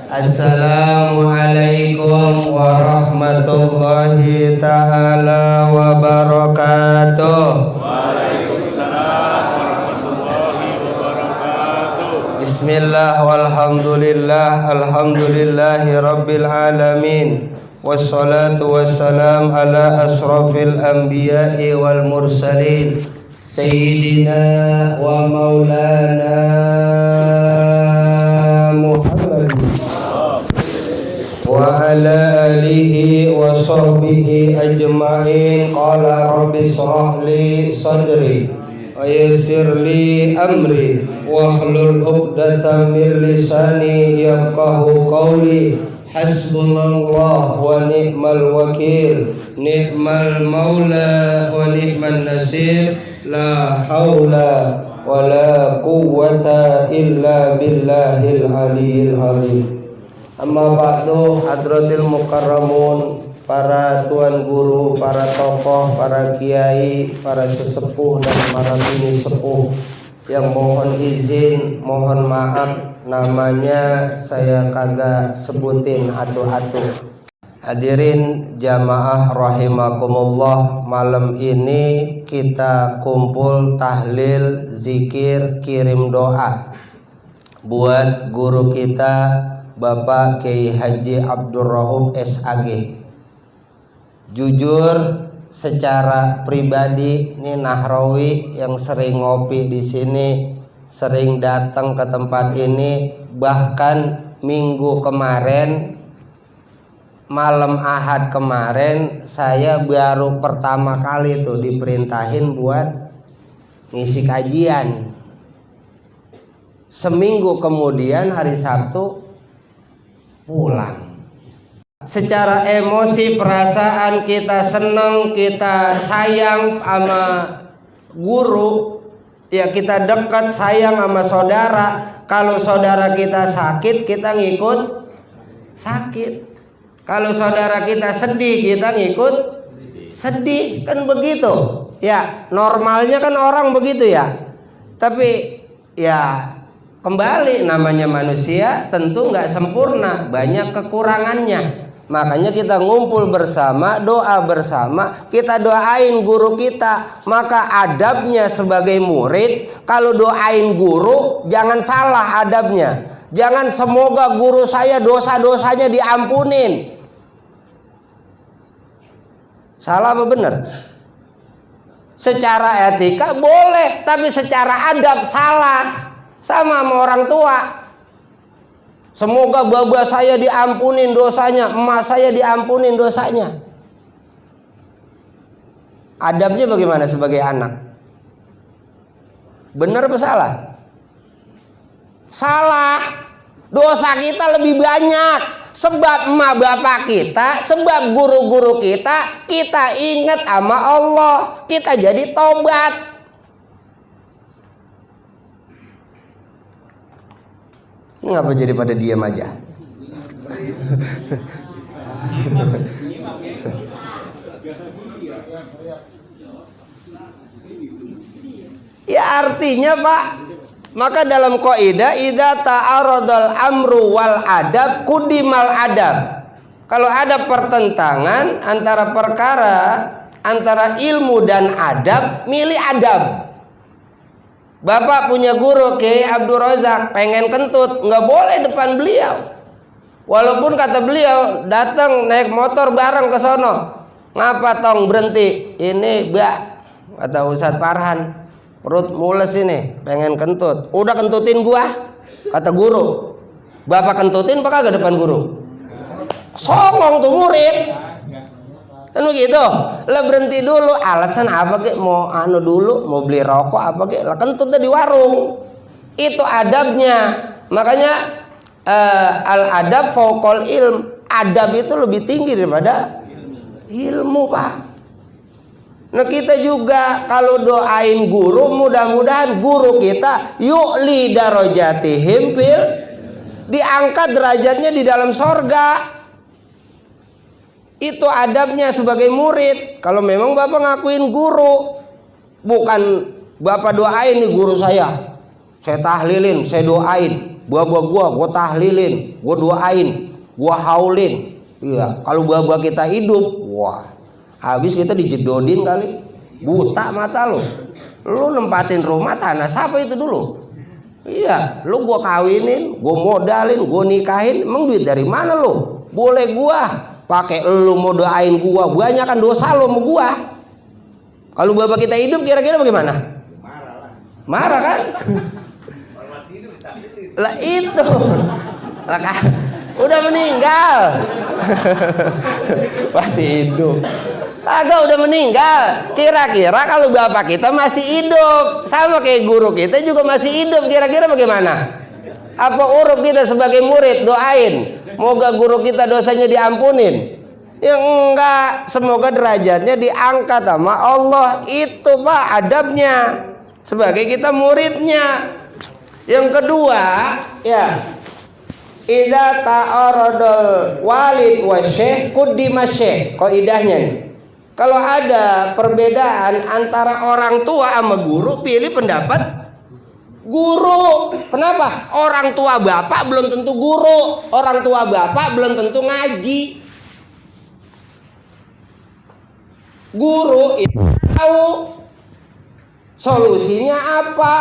Assalamualaikum warahmatullahi ta'ala wabarakatuh. Waalaikumsalam warahmatullahi wabarakatuh. Bismillah walhamdulillah, alhamdulillahi rabbil alamin. Wassalatu wassalam ala asrafil anbiya'i wal mursalin, Sayyidina wa maulana Muhammad wa ala alihi wa sahbihi ajma'in. Qala rabbi shrah li sadri wa yassir li amri wahlul 'uqdatam min lisani yafqahu qawli. Hasbunallah wa ni'mal wakil, ni'mal maula wa ni'man nasir, la haula wa la quwwata illa billahil aliyyil azim. Amma ba'du, hadratil mukarramun, para tuan guru, para tokoh, para kiai, para sesepuh dan para bini sepuh yang mohon izin, mohon maaf namanya saya kagak sebutin atu-atu. Hadirin jamaah rahimakumullah, malam ini kita kumpul tahlil, zikir, kirim doa buat guru kita Bapak Kiai Haji Abdul Rahub SAG. Jujur secara pribadi ini Nahrawi yang sering ngopi di sini, sering datang ke tempat ini, bahkan minggu kemarin, malam Ahad kemarin, saya baru pertama kali tuh diperintahin buat ngisi kajian. Seminggu kemudian hari Sabtu pulang. Secara emosi, perasaan kita senang, kita sayang sama guru, ya kita dekat, sayang sama saudara. Kalau saudara kita sakit, kita ngikut sakit. Kalau saudara kita sedih, kita ngikut sedih. Kan begitu. Ya, normalnya kan orang begitu ya. Tapi ya kembali, namanya manusia tentu nggak sempurna, banyak kekurangannya. Makanya kita ngumpul bersama, doa bersama, kita doain guru kita. Maka adabnya sebagai murid, kalau doain guru jangan salah adabnya. Jangan semoga guru saya dosa-dosanya diampunin. Salah apa benar? Secara etika boleh, tapi secara adab salah. Sama orang tua. Semoga baba saya diampunin dosanya, emak saya diampunin dosanya. Adabnya bagaimana sebagai anak? Benar apa salah? Salah. Dosa kita lebih banyak. Sebab emak bapak kita, sebab guru-guru kita, kita ingat sama Allah. Kita jadi tobat. Ngapa jadi pada diam aja? Ya artinya Pak, maka dalam kaidah idza ta'aradal amru wal adab kudimal adab. Kalau ada pertentangan antara perkara, antara ilmu dan adab, milih adab. Bapak punya guru Kiai Abdul Razak, pengen kentut, nggak boleh depan beliau. Walaupun kata beliau datang naik motor bareng ke sono, ngapa tong berhenti? Ini Mbak, kata Ustadz Farhan, perut mules ini, pengen kentut. Udah kentutin gua, kata guru. Bapak kentutin apa kagak depan guru? Songong tuh murid. Kan begitu. Lah berhenti dulu, alasan apa kek? Mau anu dulu, mau beli rokok apa kek? Lah kentut di warung. Itu adabnya. Makanya al adab fauqal ilm. Adab itu lebih tinggi daripada ilmu, Pak. Nah kita juga kalau doain guru, mudah-mudahan guru kita yu'li darajatihim fil, diangkat derajatnya di dalam sorga. Itu adabnya sebagai murid. Kalau memang Bapak ngakuin guru, bukan Bapak doain nih guru saya tahlilin, saya doain. buah-buah gua tahlilin, gua doain, gua haulin. Iya, kalau buah-buah kita hidup, wah, habis kita dijedodin kali, buta mata lu. Lu nempatin rumah tanah siapa itu dulu? Iya, lu gua kawinin, gua modalin, gua nikahin, emang duit dari mana lu? Boleh gua pakai lu mau doain gua, banyak kan dosa lu sama gua. Kalau bapak kita hidup kira-kira bagaimana? Marah kan? Lah itu, lah kan, udah meninggal, masih hidup. Agak udah meninggal. Kira-kira kalau bapak kita masih hidup, sama kayak guru kita juga masih hidup, kira-kira bagaimana? Apa uruf kita sebagai murid doain, moga guru kita dosanya diampunin? Ya enggak, semoga derajatnya diangkat sama Allah. Itu Pak adabnya sebagai kita muridnya. Yang kedua, ya, idza ta'aradal walid wa syekh quddima syekh. Qaidahnya nih. Kalau ada perbedaan antara orang tua sama guru, pilih pendapat guru. Kenapa? Orang tua bapak belum tentu guru, orang tua bapak belum tentu ngaji. Guru itu tahu solusinya apa.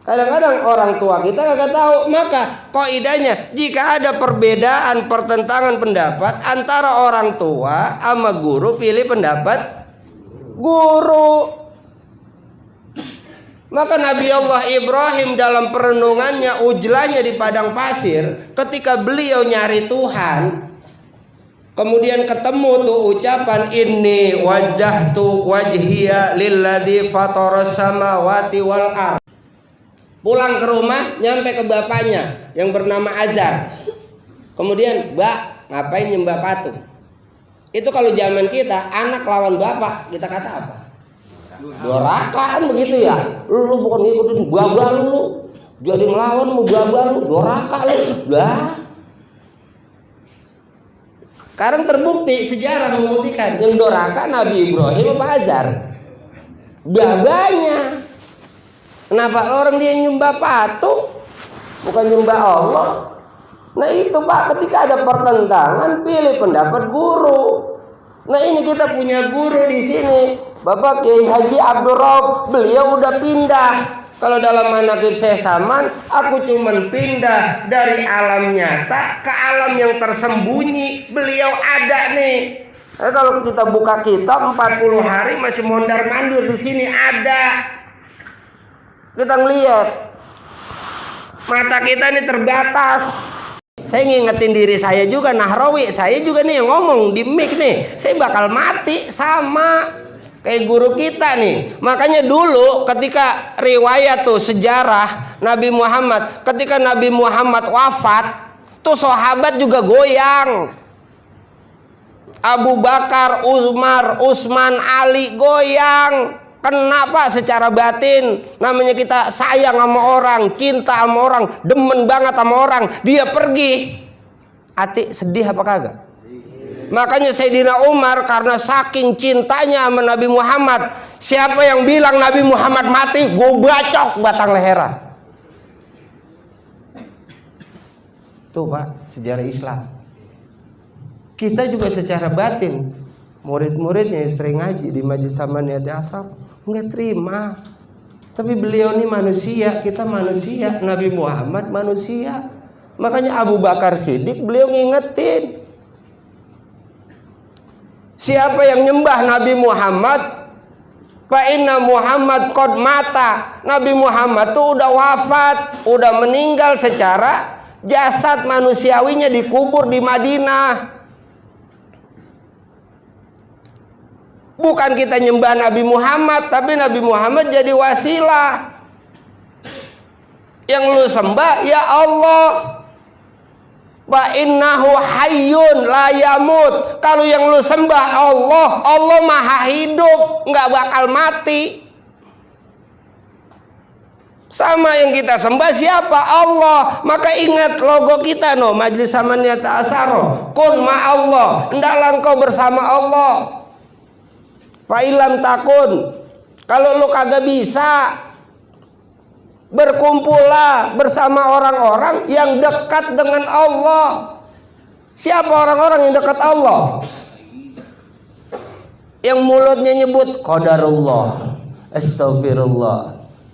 Kadang-kadang orang tua kita kagak tahu. Maka kaidahnya, jika ada perbedaan pertentangan pendapat antara orang tua sama guru, pilih pendapat guru. Maka Nabi Allah Ibrahim dalam perenungannya, ujlahnya di padang pasir, ketika beliau nyari Tuhan, kemudian ketemu tuh ucapan inni wajjahtu wajhiya lilladzi fataras samawati wal ardh. Pulang ke rumah, nyampe ke bapaknya yang bernama Azar. Kemudian, "Mbak, ngapain nyembah patung?" Itu kalau zaman kita, anak lawan bapak, kita kata apa? Doraka kan begitu ya. Lu bukan ngikutin babah lu. Jadi ngelawan mau babah lu, doraka lu. Lah. Sekarang terbukti sejarah membuktikan yang doraka Nabi Ibrahim apa Azar? Babanya. Kenapa orang dia nyembah patung, bukan nyembah Allah? Nah itu Pak, ketika ada pertentangan, pilih pendapat guru. Nah ini kita punya guru di sini, Bapak Kiai Haji Abdul Raub. Beliau udah pindah. Kalau dalam manaqib saya Saman, aku cuman pindah dari alam nyata ke alam yang tersembunyi. Beliau ada nih. Nah, kalau kita buka kitab 40 hari masih mondar mandir di sini ada. Kita ngelihat mata kita ini terbatas. Saya ngingetin diri saya juga, Nahrawi, saya juga nih yang ngomong di mic nih, saya bakal mati sama kayak guru kita nih. Makanya dulu ketika riwayat tuh sejarah Nabi Muhammad, ketika Nabi Muhammad wafat tuh sahabat juga goyang. Abu Bakar, Umar, Utsman, Ali goyang. Kenapa? Secara batin. Namanya kita sayang sama orang, cinta sama orang, demen banget sama orang, dia pergi, hati sedih apa kagak? Makanya Sayyidina Umar karena saking cintanya sama Nabi Muhammad, siapa yang bilang Nabi Muhammad mati, gue bacok batang lehernya. Tuh Pak, sejarah Islam. Kita juga secara batin, murid-muridnya yang sering ngaji di Majelis Samaniyat Asar nggak terima. Tapi beliau ini manusia, kita manusia, Nabi Muhammad manusia. Makanya Abu Bakar Siddiq beliau ngingetin, siapa yang nyembah Nabi Muhammad, fa inna Muhammad qad mata. Nabi Muhammad tuh udah wafat, udah meninggal secara jasad manusiawinya dikubur di Madinah. Bukan kita nyembah Nabi Muhammad, tapi Nabi Muhammad jadi wasilah. Yang lu sembah ya Allah. Wa innahu hayyun la yamut. Kalau yang lu sembah Allah, Allah maha hidup, nggak bakal mati. Sama yang kita sembah siapa? Allah. Maka ingat logo kita no, Majelis Samaniyat Asar. Kun ma Allah. Hendaklah engkau bersama Allah. Fa'ilam takun, kalau lu kagak bisa, Berkumpullah bersama orang-orang yang dekat dengan Allah. Siapa orang-orang yang dekat Allah? Yang mulutnya nyebut qadarullah, astagfirullah.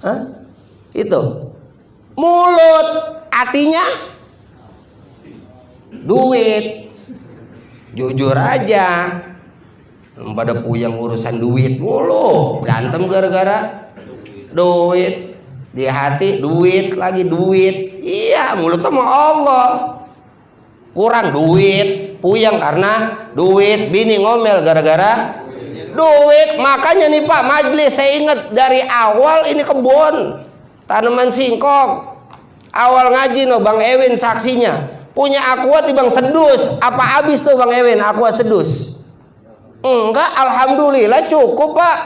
Hah? Itu mulut, artinya duit. Jujur aja, pada puyeng urusan duit mulu, berantem gara-gara duit. Di hati duit lagi duit. Iya, mulut sama Allah. Kurang duit, puyeng karena duit, bini ngomel gara-gara duit. Makanya nih Pak majelis, saya ingat dari awal ini kebun tanaman singkong. Awal ngaji no Bang Ewin saksinya. Punya aqua di Bang Sedus. Apa habis tuh Bang Ewin aqua Sedus? Enggak, alhamdulillah cukup Pak.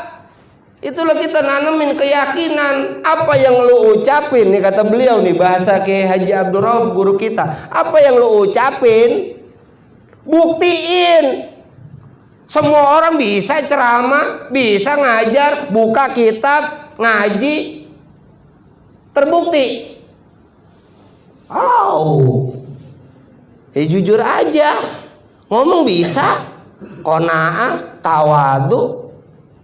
Itulah kita nanemin keyakinan. Apa yang lu ucapin nih, kata beliau nih, bahasa Kiai Haji Abdul Rauf guru kita. Apa yang lu ucapin, buktiin. Semua orang bisa ceramah, bisa ngajar, buka kitab, ngaji, terbukti. Jujur aja, ngomong bisa, qanaah, tawadu,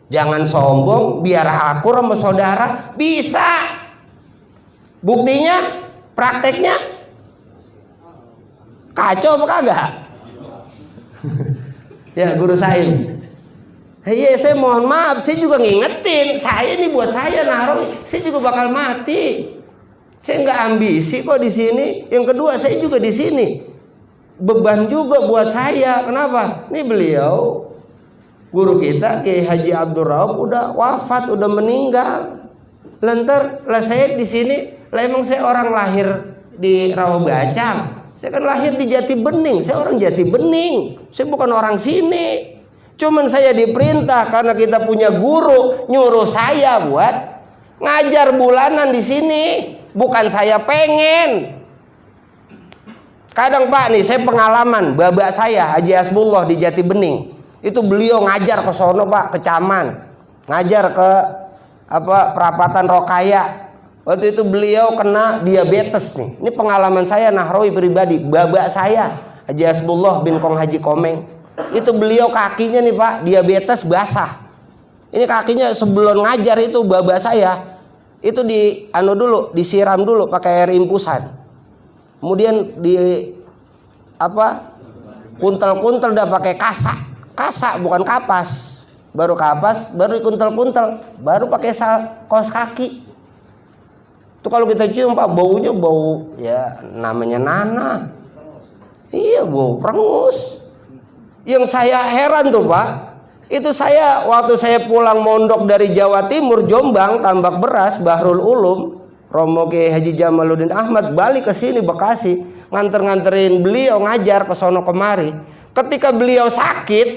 jangan sombong, biar akur sama saudara, bisa. Buktinya, prakteknya kacau apa kagak? Ya guru saya. Iya, saya mohon maaf, saya juga ngingetin, saya nih buat saya naruh, saya juga bakal mati. Saya nggak ambisi kok di sini. Yang kedua, saya juga di sini. Beban juga buat saya. Kenapa? Ini beliau guru kita Kiai Haji Abdul Rauf udah wafat, udah meninggal. Lentar lah saya di sini. Lah emang saya orang lahir di Rawabacang. Saya kan lahir di Jati Bening. Saya orang Jati Bening. Saya bukan orang sini. Cuman saya diperintah karena kita punya guru nyuruh saya buat ngajar bulanan di sini. Bukan saya pengen. Kadang Pak nih, saya pengalaman, babak saya Haji Hasbullah di Jati Bening. Itu beliau ngajar ke sono Pak, ke Caman. Ngajar ke perapatan Rokaya. Waktu itu beliau kena diabetes nih. Ini pengalaman saya nahrawi pribadi, babak saya Haji Hasbullah bin Kong Haji Komeng. Itu beliau kakinya nih Pak, diabetes basah. Ini kakinya sebelum ngajar itu babak saya. Itu disiram dulu pakai air impusan. Kemudian kuntel-kuntel udah pakai kasak bukan kapas, baru kuntel-kuntel, baru pakai kaos kaki. Itu kalau kita cium Pak, baunya bau ya namanya nanah. Iya, bau perengus. Yang saya heran tuh Pak, itu saya waktu saya pulang mondok dari Jawa Timur, Jombang, Tambak Beras, Bahrul Ulum, Romo Kiai Haji Jamaluddin Ahmad, balik ke sini Bekasi, nganterin beliau ngajar ke sono kemari. Ketika beliau sakit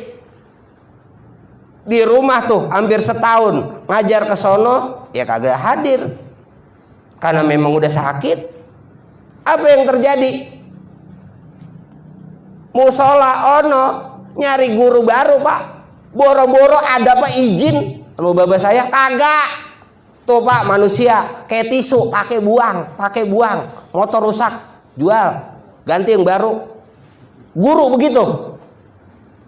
di rumah tuh hampir setahun, ngajar ke sono ya kagak hadir karena memang udah sakit. Apa yang terjadi? Musola ono nyari guru baru Pak, boro-boro ada Pak izin sama bapak saya, kagak. Tuh Pak, manusia kayak tisu, pakai buang, motor rusak, jual, ganti yang baru. Guru begitu,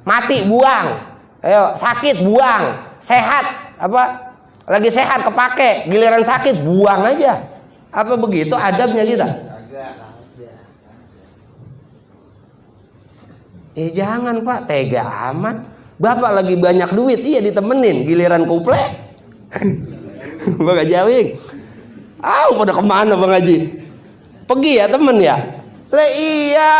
mati buang, ayo sakit buang, sehat lagi sehat kepake, giliran sakit buang aja. Apa begitu adabnya kita? Jangan Pak, tega amat. Bapak lagi banyak duit, iya ditemenin, giliran kuple. Bang Haji Awing, pada kemana Bang Haji? Pergi ya temen ya? Iya,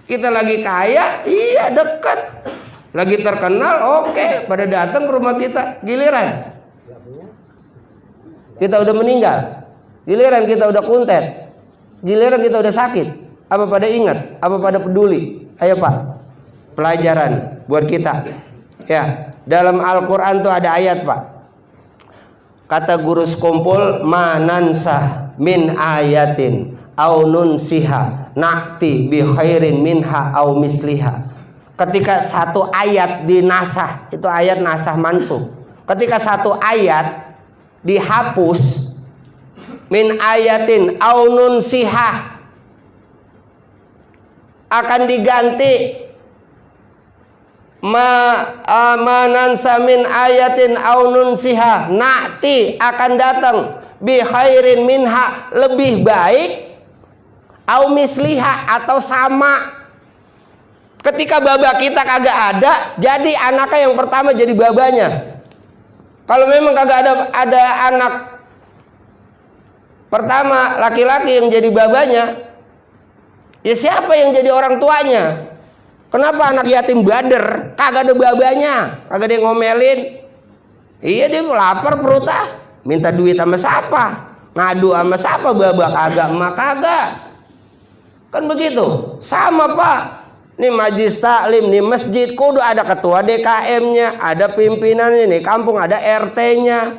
kita lagi kaya, iya dekat, lagi terkenal, oke, pada datang ke rumah kita. Giliran kita udah meninggal, giliran kita udah kuntet, giliran kita udah sakit, apa pada ingat? Apa pada peduli? Ayo Pak, pelajaran buat kita. Ya, dalam Al-Quran tuh ada ayat Pak. Kata guru sekumpul, manansah min ayatin au nunsiha nakti bi khairin minha au misliha. Ketika satu ayat dinasah, itu ayat nasah mansukh. Ketika satu ayat dihapus, min ayatin au nunsihah, akan diganti manansa min ayatin au nunsihah, na'ti akan datang bi khairin minha, lebih baik, au misliha atau sama. Ketika baba kita kagak ada, jadi anaknya yang pertama jadi babanya. Kalau memang kagak ada anak pertama laki-laki yang jadi babanya, ya siapa yang jadi orang tuanya? Kenapa anak yatim bader kagak ada babanya, kagak ada yang ngomelin? Iya, dia lapar perutnya, minta duit sama siapa? Ngadu sama siapa? Baba kagak, emak kagak. Kan begitu. Sama Pak. Nih majelis taklim, nih masjid kudu ada ketua DKM-nya, ada pimpinannya, nih kampung ada RT-nya.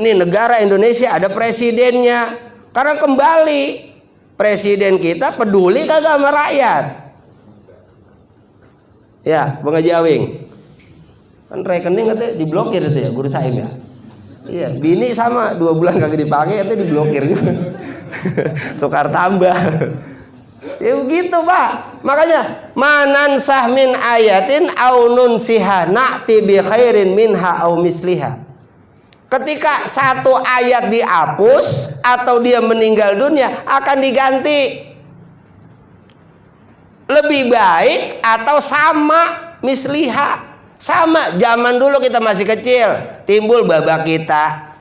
Nih negara Indonesia ada presidennya. Karena kembali presiden kita peduli kagak sama rakyat. Ya, Bang Haji Awing. Kan rekening katanya diblokir itu ya, Guru Saim ya. Iya, bini sama 2 bulan kagak dipakai katanya diblokir juga. Tukar tambah. Ya begitu Pak. Makanya manansah min ayatin au nunsiha na'ti bi khairin minha au misliha. Ketika satu ayat dihapus atau dia meninggal dunia, akan diganti lebih baik atau sama misliha. Sama, zaman dulu kita masih kecil, timbul baba kita,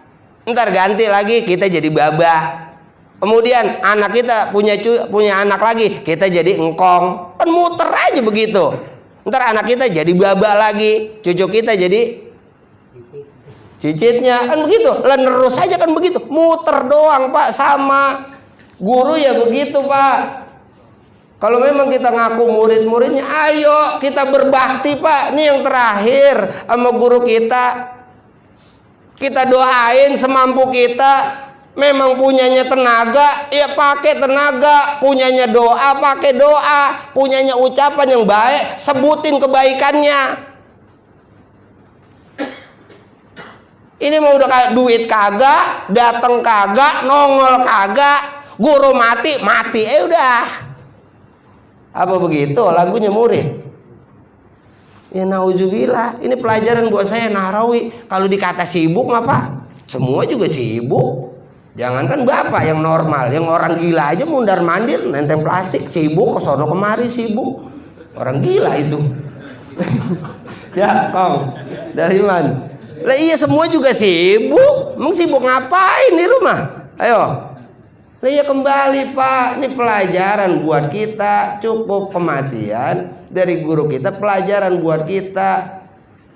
ntar ganti lagi kita jadi baba. Kemudian anak kita punya anak lagi, kita jadi engkong. Kan muter aja begitu. Ntar anak kita jadi baba lagi, cucu kita jadi cicitnya, kan begitu. Terus saja kan begitu, muter doang Pak. Sama guru ya begitu Pak. Kalau memang kita ngaku murid-muridnya, ayo kita berbakti Pak. Ini yang terakhir sama guru kita. Kita doain semampu kita. Memang punyanya tenaga, ya pakai tenaga. Punyanya doa, pakai doa. Punyanya ucapan yang baik, sebutin kebaikannya. Ini mau udah kayak duit kagak, datang kagak, nongol kagak, guru mati, udah. Apa begitu lagunya murid? Ya nauzubillah, ini pelajaran buat saya Nahrawi. Kalau dikata sibuk mah Pak, semua juga sibuk. Jangankan bapak yang normal, yang orang gila aja mundar mandir, nenteng plastik, sibuk, kesono kemari sibuk. Orang gila itu. Ya, Kong, dari mana? Lah iya semua juga sibuk. Emang sibuk ngapain di rumah? Ayo. Lah iya kembali Pak, ini pelajaran buat kita. Cukup kematian dari guru kita, pelajaran buat kita.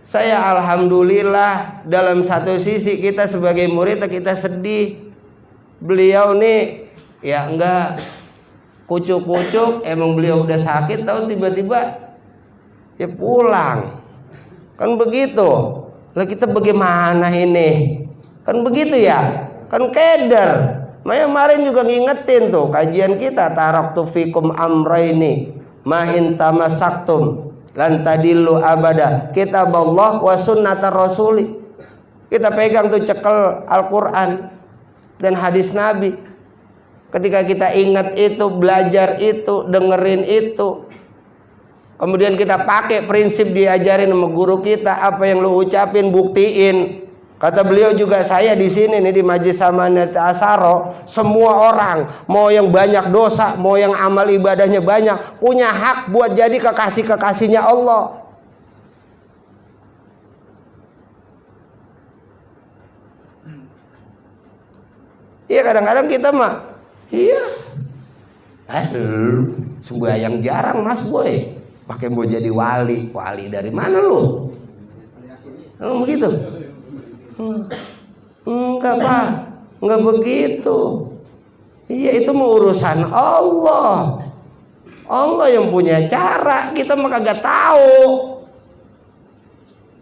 Saya alhamdulillah dalam satu sisi kita sebagai murid kita sedih. Beliau nih ya enggak kucuk-kucuk, emang beliau udah sakit, tahu tiba-tiba ya pulang. Kan begitu. Lah kita bagaimana ini? Kan begitu ya? Kan keder. Makanya kemarin juga ngingetin tuh kajian kita, taraktu fikum amraini ma in tamassaktum lan tadillu abada, kitaballah wa sunnatar rasuli. Kita pegang tuh cekel Al-Qur'an dan hadis Nabi. Ketika kita ingat itu, belajar itu, dengerin itu, kemudian kita pakai prinsip diajarin sama guru kita, apa yang lu ucapin buktiin. Kata beliau juga, saya di sini nih di Majelis Samanat Asaro, semua orang mau yang banyak dosa, mau yang amal ibadahnya banyak, punya hak buat jadi kekasih-kekasihnya Allah. Iya kadang-kadang kita mah, iya, sembahyang jarang Mas Boy, pakai mau jadi wali dari mana lu? Oh, begitu? Enggak Pak, enggak begitu. Iya itu mau urusan Allah. Allah yang punya cara, kita mah kagak tahu.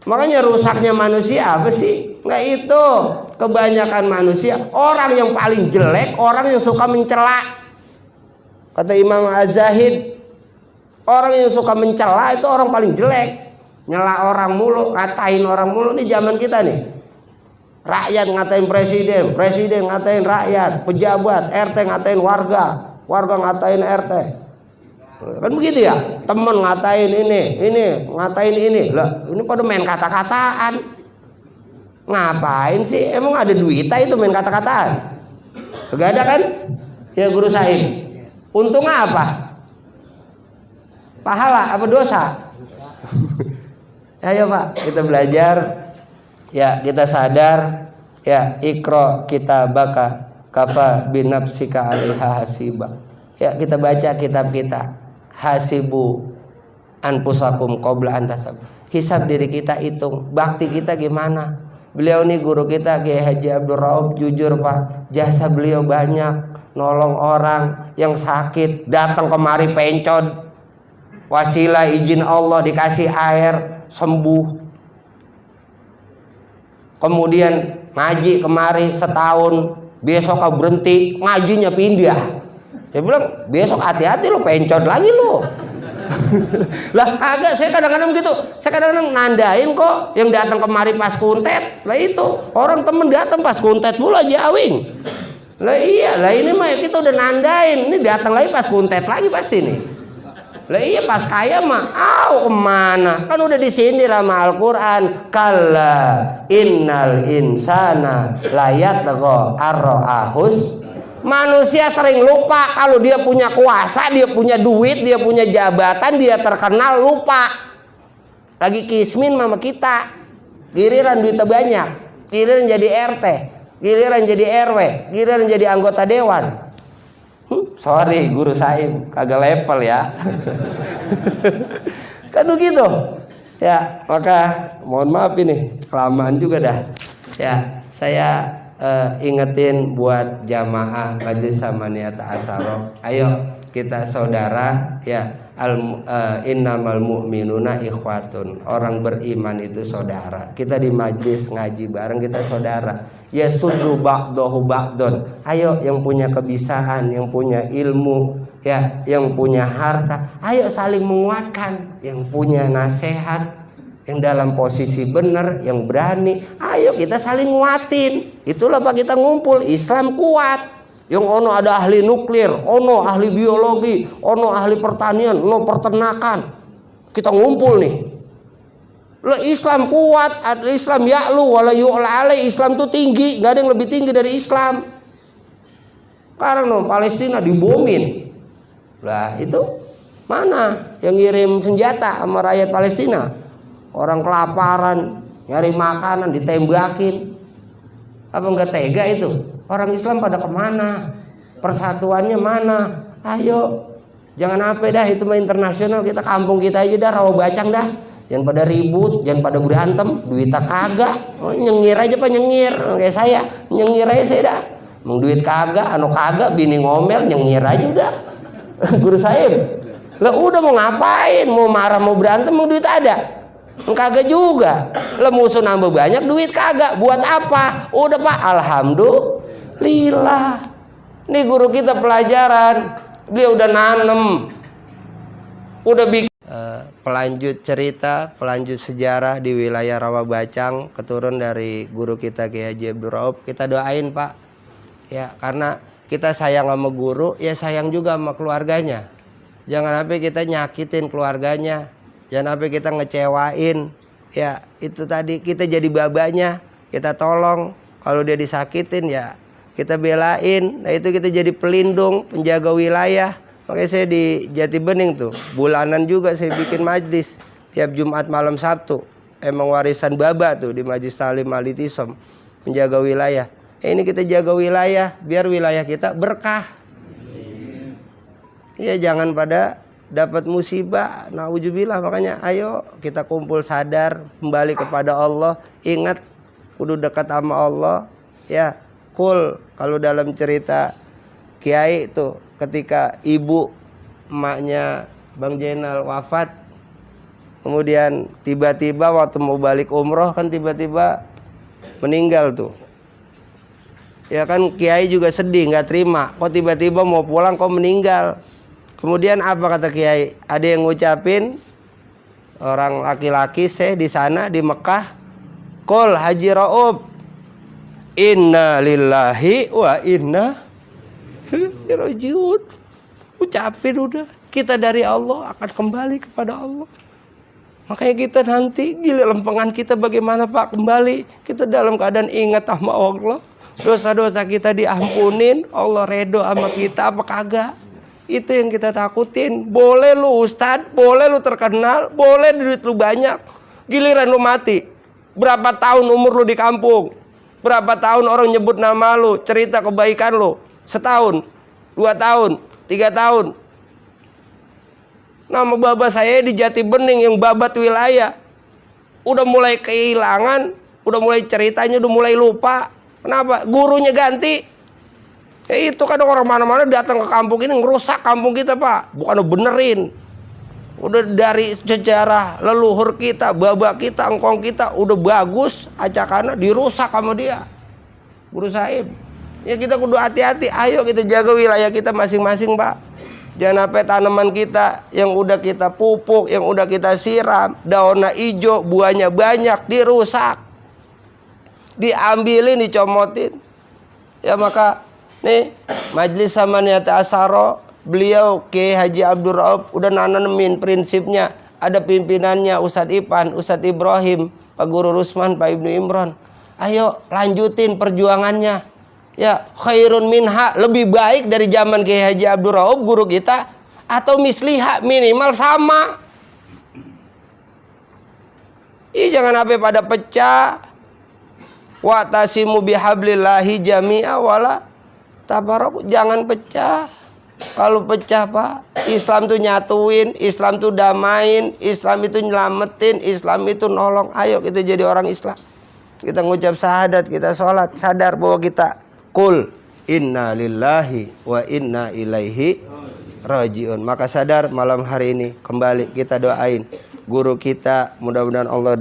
Makanya rusaknya manusia apa sih? Enggak itu. Kebanyakan manusia, orang yang paling jelek, orang yang suka mencela. Kata Imam Az-Zahid, orang yang suka mencela itu orang paling jelek. Nyela orang mulu, ngatain orang mulu. Nih zaman kita nih. Rakyat ngatain presiden, presiden ngatain rakyat, pejabat, RT ngatain warga, warga ngatain RT. Kan begitu ya? Temen ngatain ini ngatain ini. Lah, ini pada main kata-kataan. Ngapain sih? Emang ada duitnya itu main kata-kataan? Gak ada kan? Ya Guru Saim. Untungnya apa? Pahala apa dosa? Ayo Pak, kita belajar. Ya, kita sadar. Ya, ikro kita baka kafa binafsika alaiha hasiba. Ya, kita baca kitab kita. Hasibu anfusakum qabla an tasab. Hisab diri kita, hitung bakti kita gimana. Beliau nih guru kita Kiai Haji Abdul Rauf, jujur Pak, jasa beliau banyak, nolong orang yang sakit, datang kemari pencod, wasilah izin Allah dikasih air sembuh. Kemudian ngaji kemari setahun, besok kau berhenti, ngajinya pindah. Dia bilang besok hati-hati lo, pencod lagi lo. Lah kagak, saya kadang-kadang gitu, saya kadang-kadang nandain kok yang datang kemari pas kuntet. Lah itu orang temen datang pas kuntet pula jawing. Lah iya, lah ini mah kita udah nandain, ini datang lagi pas kuntet lagi pasti nih. Lah iya pas kaya mah, kemana? Kan udah disindir sama Al-Quran. Kalla innal insana layatgha arra'ahus. Manusia sering lupa kalau dia punya kuasa, dia punya duit, dia punya jabatan, dia terkenal, lupa. Lagi kismin mama kita, giliran duitnya banyak, giliran jadi RT, giliran jadi RW, giliran jadi anggota dewan. Sorry Guru Saim, kagak level ya. Kan begitu. Ya, maka mohon maaf ini kelamaan juga dah. Ya, saya ingetin buat jamaah Majelis Samaniyat Asaroh. Ayo kita saudara ya. Innamal mu'minuna ikhwatun. Orang beriman itu saudara. Kita di majlis ngaji bareng, kita saudara. Ya sudru ba'dahu ba'don. Ayo yang punya kebiasaan, yang punya ilmu, ya, yang punya harta, ayo saling menguatkan. Yang punya nasihat, yang dalam posisi benar, yang berani, ayo kita saling nguatin. Itulah Pak kita ngumpul, Islam kuat. Yang ono ada ahli nuklir, ono ahli biologi, ono ahli pertanian, ono peternakan. Kita ngumpul nih. Lo Islam kuat, Islam ya'lu wala yu'la alai. Islam tuh tinggi, gak ada yang lebih tinggi dari Islam. Sekarang no, Palestina dibomin. Lah itu mana yang ngirim senjata sama rakyat Palestina? Orang kelaparan, nyari makanan ditembakin. Apa enggak tega itu? Orang Islam pada kemana? Persatuannya mana? Ayo, jangan apa dah itu mah internasional. Kita kampung kita aja dah, rawa bacang dah. Jangan pada ribut, jangan pada berantem. Duitnya kagak, nyengir aja Pak, nyengir. Kayak saya, nyengir aja saya dah. Mau duit kagak, anu kagak, bini ngomel, nyengir aja udah. Guru saya, lah udah mau ngapain? Mau marah, mau berantem, mau duit ada? Kagak juga. Lah musuh nambah banyak, duit kagak. Buat apa? Udah Pak, alhamdulillah. Nih guru kita pelajaran, dia udah nanem, udah bikin pelanjut cerita, pelanjut sejarah di wilayah Rawabacang, keturun dari guru kita Kiai Haji Abdul Rauf. Kita doain Pak, ya, karena kita sayang sama guru, ya sayang juga sama keluarganya. Jangan sampai kita nyakitin keluarganya, jangan sampai kita ngecewain. Ya itu tadi, kita jadi babanya, kita tolong. Kalau dia disakitin ya kita belain. Nah itu kita jadi pelindung, penjaga wilayah. Makanya saya di Jati Bening tuh bulanan juga saya bikin majlis tiap Jumat malam Sabtu. Emang warisan baba tuh di Majlis Talim Alitisom, menjaga wilayah. Ini kita jaga wilayah biar wilayah kita berkah. Ya jangan pada dapat musibah, nauzubillah. Makanya ayo kita kumpul sadar, kembali kepada Allah. Ingat kudu dekat sama Allah. Ya, kalau dalam cerita Kiai itu ketika ibu emaknya Bang Jenal wafat, kemudian tiba-tiba waktu mau balik umroh kan tiba-tiba meninggal tuh. Ya kan Kiai juga sedih, nggak terima. Kok tiba-tiba mau pulang kok meninggal? Kemudian apa kata Kiai? Ada yang ngucapin, orang laki-laki saya di sana di Mekah, Kol Haji Rauf, Inna lillahi wa inna ilaihi rajiun. Ucapin udah, kita dari Allah akan kembali kepada Allah. Makanya kita nanti gila lempengan kita bagaimana Pak kembali. Kita dalam keadaan ingat sama Allah. Dosa-dosa kita diampunin, Allah redo sama kita apa kagak. Itu yang kita takutin. Boleh lu ustad, boleh lu terkenal, boleh duit lu banyak. Giliran lu mati. Berapa tahun umur lu di kampung? Berapa tahun orang nyebut nama lu, cerita kebaikan lu? Setahun, 2 tahun, 3 tahun. Nama baba saya di Jati Bening yang babat wilayah. Udah mulai kehilangan, udah mulai ceritanya udah mulai lupa. Kenapa? Gurunya ganti. Ya itu kan orang mana-mana datang ke kampung ini ngerusak kampung kita Pak. Bukan benerin. Udah dari sejarah leluhur kita, baba kita, engkong kita udah bagus, acakannya dirusak sama dia. Guru Saib. Ya kita kudu hati-hati. Ayo kita jaga wilayah kita masing-masing Pak. Jangan sampai tanaman kita yang udah kita pupuk, yang udah kita siram, daunnya hijau, buahnya banyak, dirusak. Diambilin, dicomotin. Ya maka nih Majelis Samaniyat Asyara, beliau Kiai Haji Abdul Rauf udah nanamin prinsipnya. Ada pimpinannya Ustadz Ipan, Ustadz Ibrahim, Pak Guru Rusman, Pak Ibnu Imran. Ayo lanjutin perjuangannya. Ya khairun minha, lebih baik dari zaman Kiai Haji Abdul Rauf guru kita, atau misliha, minimal sama. Jangan sampai pada pecah. Wa tasimu bihablillahi jami'a wala tafarraqu. Jangan pecah. Kalau pecah Pak, Islam tuh nyatuin, Islam tuh damain, Islam itu nyelamatin, Islam itu nolong. Ayo kita jadi orang Islam. Kita ngucap syahadat, kita sholat, sadar bahwa kita Qul inna lillahi wa inna ilaihi rajiun. Maka sadar malam hari ini kembali kita doain guru kita, mudah-mudahan Allah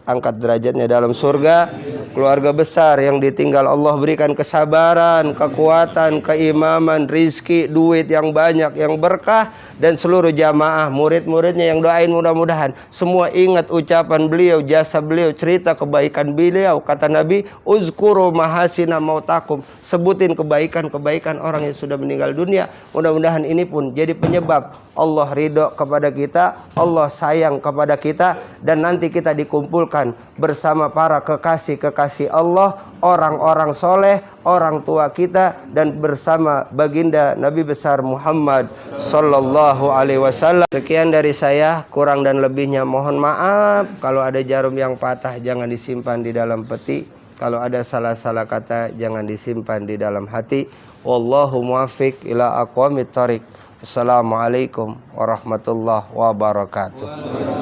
angkat derajatnya dalam surga. Keluarga besar yang ditinggal Allah berikan kesabaran, kekuatan, keimaman, rizki, duit yang banyak, yang berkah. Dan seluruh jamaah, murid-muridnya yang doain mudah-mudahan semua ingat ucapan beliau, jasa beliau, cerita kebaikan beliau. Kata Nabi, uzkuru mahasina mautakum. Sebutin kebaikan-kebaikan orang yang sudah meninggal dunia. Mudah-mudahan ini pun jadi penyebab Allah ridho kepada kita, Allah sayang kepada kita, dan nanti kita dikumpulkan bersama para kekasih-kekasih Allah, orang-orang soleh, orang tua kita, dan bersama baginda Nabi besar Muhammad sallallahu alaihi wasallam. Sekian dari saya, kurang dan lebihnya mohon maaf. Kalau ada jarum yang patah jangan disimpan di dalam peti. Kalau ada salah-salah kata jangan disimpan di dalam hati. Wallahu muwaffiq ila aqwamit thoriq. Assalamualaikum warahmatullahi wabarakatuh.